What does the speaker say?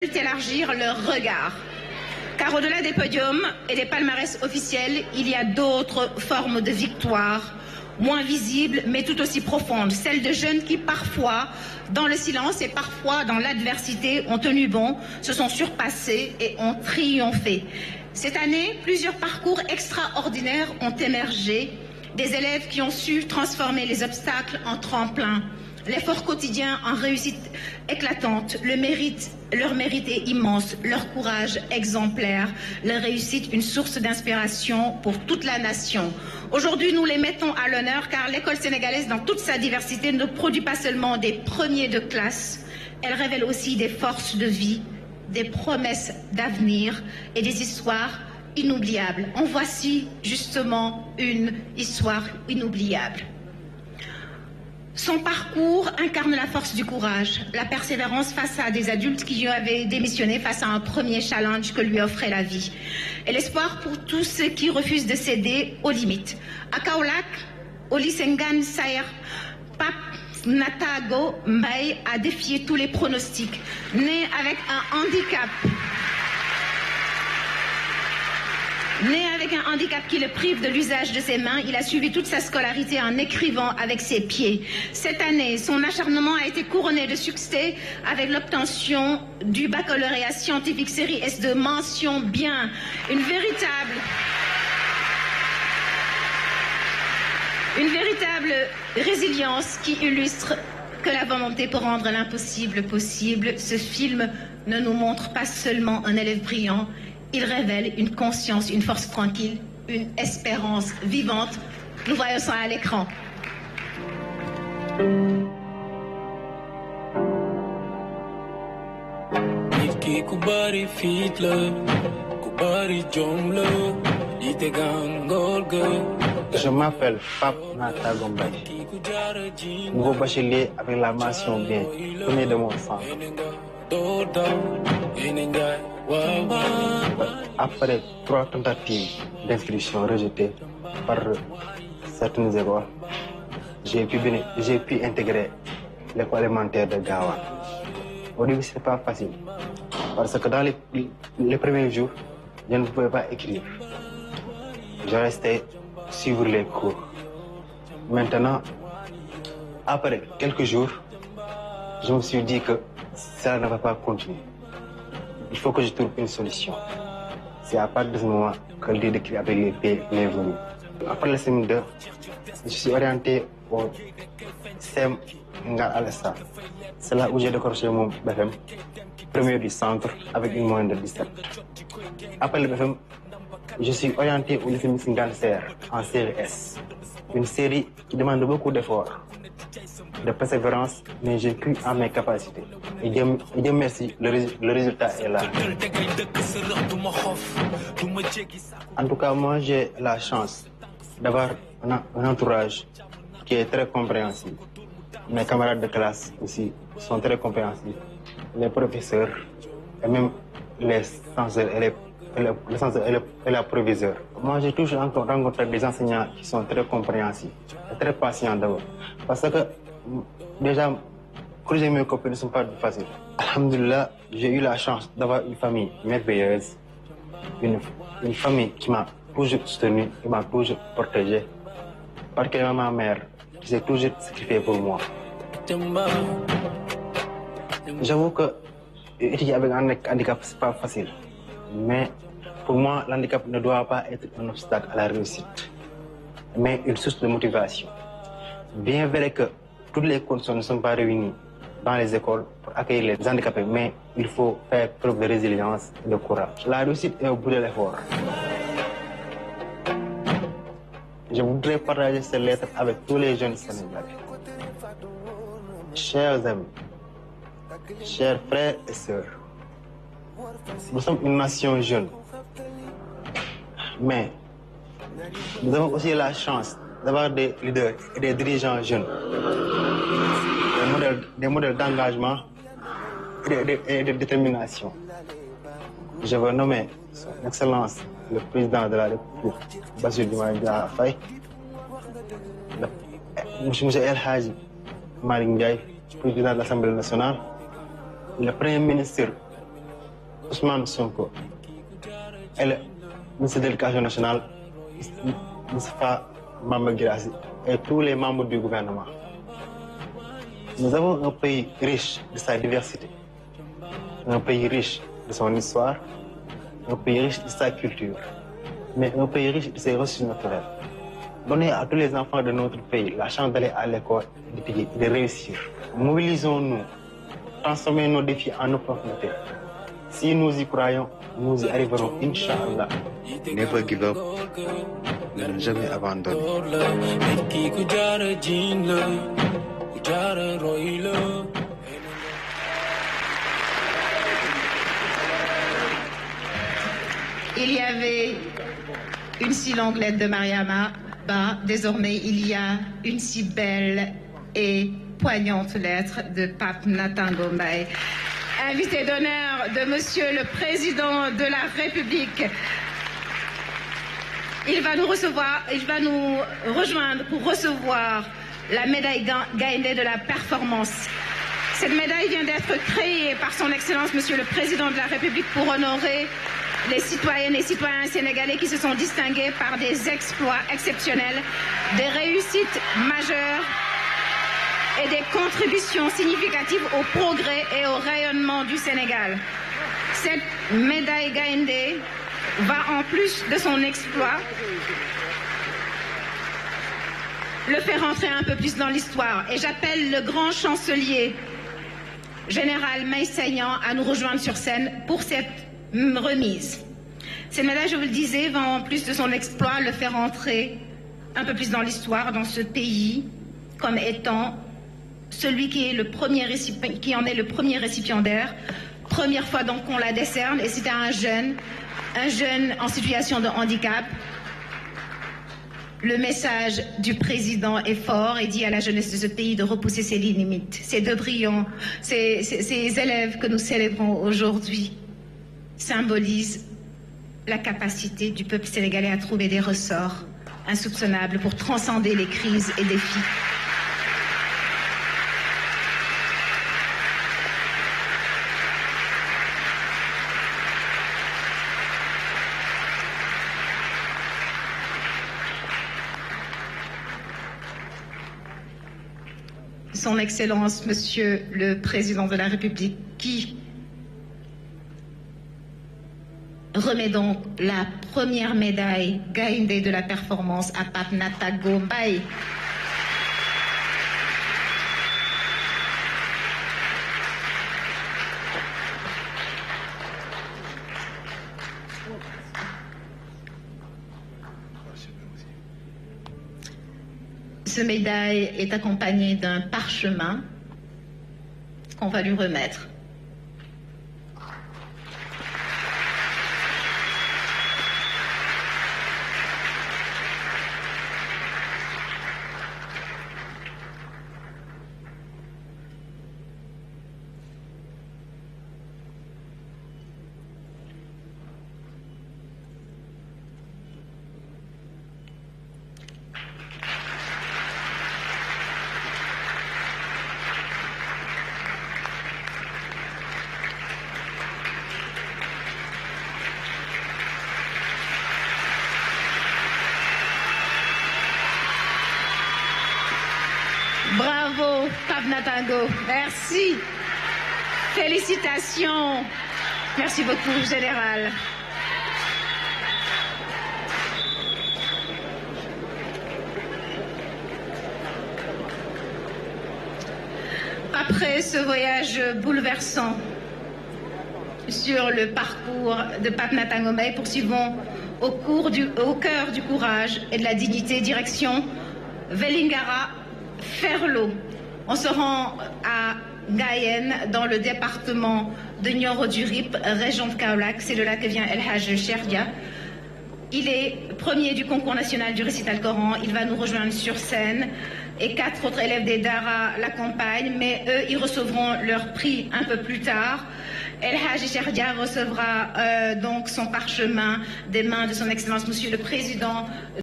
élargir leur regard. Car au-delà des podiums et des palmarès officiels, il y a d'autres formes de victoire, moins visibles mais tout aussi profondes. Celles de jeunes qui parfois, dans le silence et parfois dans l'adversité, ont tenu bon, se sont surpassés et ont triomphé. Cette année, plusieurs parcours extraordinaires ont émergé, des élèves qui ont su transformer les obstacles en tremplin, l'effort quotidien en réussite éclatante, leur mérite est immense, leur courage exemplaire, leur réussite une source d'inspiration pour toute la nation. Aujourd'hui, nous les mettons à l'honneur car l'école sénégalaise, dans toute sa diversité, ne produit pas seulement des premiers de classe, elle révèle aussi des forces de vie, des promesses d'avenir et des histoires inoubliables. En voici justement une histoire inoubliable. Son parcours incarne la force du courage, la persévérance face à des adultes qui avaient démissionné face à un premier challenge que lui offrait la vie. Et l'espoir pour tous ceux qui refusent de céder aux limites. À Kaolack, Oli Senghane Saer Pape Natago Mbaye a défié tous les pronostics. Né avec un handicap qui le prive de l'usage de ses mains, il a suivi toute sa scolarité en écrivant avec ses pieds. Cette année, son acharnement a été couronné de succès avec l'obtention du baccalauréat scientifique série S de mention bien. Une véritable résilience qui illustre que la volonté pour rendre l'impossible possible. Ce film ne nous montre pas seulement un élève brillant, il révèle une conscience, une force tranquille, une espérance vivante. Nous voyons ça à l'écran. Je m'appelle Pape Natago Mbaye, nouveau bachelier avec la mention bien, premier de mon centre. Après 3 tentatives d'inscription rejetées par certaines écoles, j'ai pu intégrer l'école élémentaire de Gawa. Au début, ce n'était pas facile, parce que dans les premiers jours, je ne pouvais pas écrire. Je restais suivre les cours. Maintenant, après quelques jours, je me suis dit que ça ne va pas continuer. Il faut que je trouve une solution. C'est à partir de ce moment que l'idée d'écrire avec les P m'est venue. Après le CM2, je suis orienté au CEM Ngar Alessa. C'est là où j'ai décroché mon BFM, premier du centre, avec une moyenne de 17. Après le BFM, je suis orienté au lycée Missingane Serre en série S. Une série qui demande beaucoup d'efforts, de persévérance, mais j'ai cru en mes capacités. Et Dieu merci, le résultat est là. En tout cas, moi j'ai la chance d'avoir un entourage qui est très compréhensif. Mes camarades de classe aussi sont très compréhensifs. Les professeurs et même les censeurs et la proviseur. Moi, j'ai toujours rencontré des enseignants qui sont très compréhensifs et très patients d'abord. Parce que, déjà, corriger mes copies ne sont pas faciles. Alhamdulillah, j'ai eu la chance d'avoir une famille merveilleuse, une famille qui m'a toujours soutenu, qui m'a toujours protégé. Particulièrement ma mère, qui s'est toujours sacrifiée pour moi. J'avoue que étudier avec un handicap, ce n'est pas facile. Mais pour moi, l'handicap ne doit pas être un obstacle à la réussite, mais une source de motivation. Bien vrai que toutes les conditions ne sont pas réunies dans les écoles pour accueillir les handicapés, mais il faut faire preuve de résilience et de courage. La réussite est au bout de l'effort. Je voudrais partager ces lettres avec tous les jeunes Sénégalais. Chers amis, chers frères et sœurs, nous sommes une nation jeune, mais nous avons aussi la chance d'avoir des leaders et des dirigeants jeunes, des modèles d'engagement et de détermination. Je veux nommer son Excellence le président de la République, Bassirou Diomaye Diakhar Faye, M. El Hadji Malick Ndiaye, président de l'Assemblée nationale, le Premier ministre Ousmane Sonko et le ministre de l'Éducation nationale, Moustapha Mamba Guirassy, et tous les membres du gouvernement. Nous avons un pays riche de sa diversité, un pays riche de son histoire, un pays riche de sa culture, mais un pays riche de ses ressources naturelles. Donner à tous les enfants de notre pays la chance d'aller à l'école et de réussir. Mobilisons-nous, transformons nos défis en opportunités. Si nous y croyons, nous y arriverons, Inch'Allah. Never give up, ne jamais abandonner. Il y avait une si longue lettre de Mariama Ba. Désormais, il y a une si belle et poignante lettre de Pape Nathan Gombaye. Invité d'honneur de Monsieur le Président de la République. Il va nous rejoindre pour recevoir la médaille Gaïndé de la performance. Cette médaille vient d'être créée par son Excellence Monsieur le Président de la République pour honorer les citoyennes et citoyens sénégalais qui se sont distingués par des exploits exceptionnels, des réussites majeures et des contributions significatives au progrès et au rayonnement du Sénégal. Cette médaille Gaïndé va, en plus de son exploit, le faire entrer un peu plus dans l'histoire. Et j'appelle le grand chancelier général Maïsaignan à nous rejoindre sur scène pour cette remise. Cette médaille, je vous le disais, va, en plus de son exploit, le faire entrer un peu plus dans l'histoire, dans ce pays, comme étant celui qui en est le premier récipiendaire. Première fois donc qu'on la décerne, et c'était un jeune en situation de handicap. Le message du président est fort et dit à la jeunesse de ce pays de repousser ses limites. Ces deux brillants, ces élèves que nous célébrons aujourd'hui symbolisent la capacité du peuple sénégalais à trouver des ressorts insoupçonnables pour transcender les crises et défis. Son Excellence, Monsieur le Président de la République, qui remet donc la première médaille Gaïndé de la performance à Pape Nathan Gombaye. Ce médaille est accompagné d'un parchemin qu'on va lui remettre. Bravo, Pape Nathan Gombaye. Merci. Félicitations. Merci beaucoup, Général. Après ce voyage bouleversant sur le parcours de Pape Nathan Gombaye, poursuivons au cœur du courage et de la dignité, direction Vélingara, Ferlo. On se rend à Gaïen, dans le département de Nioro-du-Rip, région de Kaolack. C'est de là que vient El Hadj Cherdia. Il est premier du concours national du récital Coran. Il va nous rejoindre sur scène et 4 autres élèves des Dara l'accompagnent, mais eux, ils recevront leur prix un peu plus tard. El Hadj Cherdia recevra donc son parchemin des mains de son Excellence, Monsieur le Président